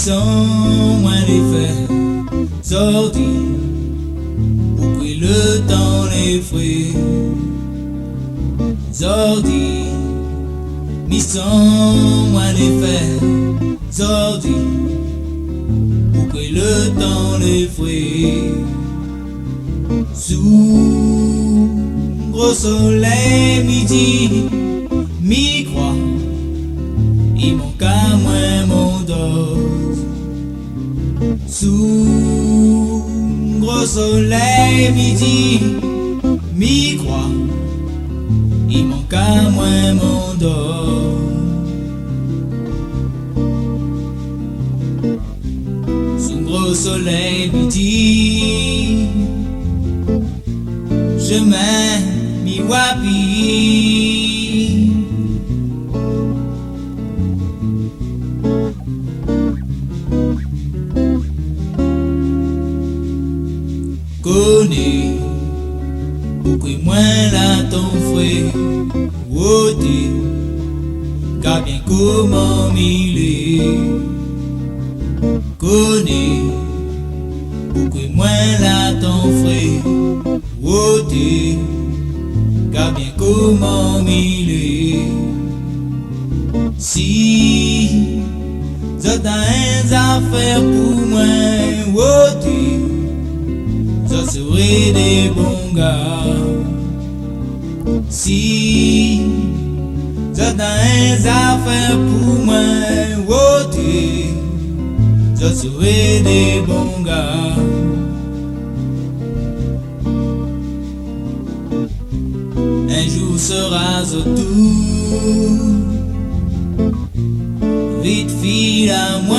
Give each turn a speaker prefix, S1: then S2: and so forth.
S1: sans moins les faire sortir pour que le temps les fruits sortir, mais sans moins les faire sortir pour que le temps les fruits sous gros soleil midi mi-croix. Il manque à moi mon dose sous gros soleil midi mi-croix. Il manque à moi mon dose sous gros soleil midi. Je m'aime mi wapi. Connais beaucoup moins là ton frère woté car bien comment il est. Connais beaucoup moins là ton frère woté car bien comment il est. Si j'as une affaire pour moi woté, ça serait des bons gars. Si j'as une affaire pour moi woté, ça serait des bons gars. Un jour sera autour, vite file à moi.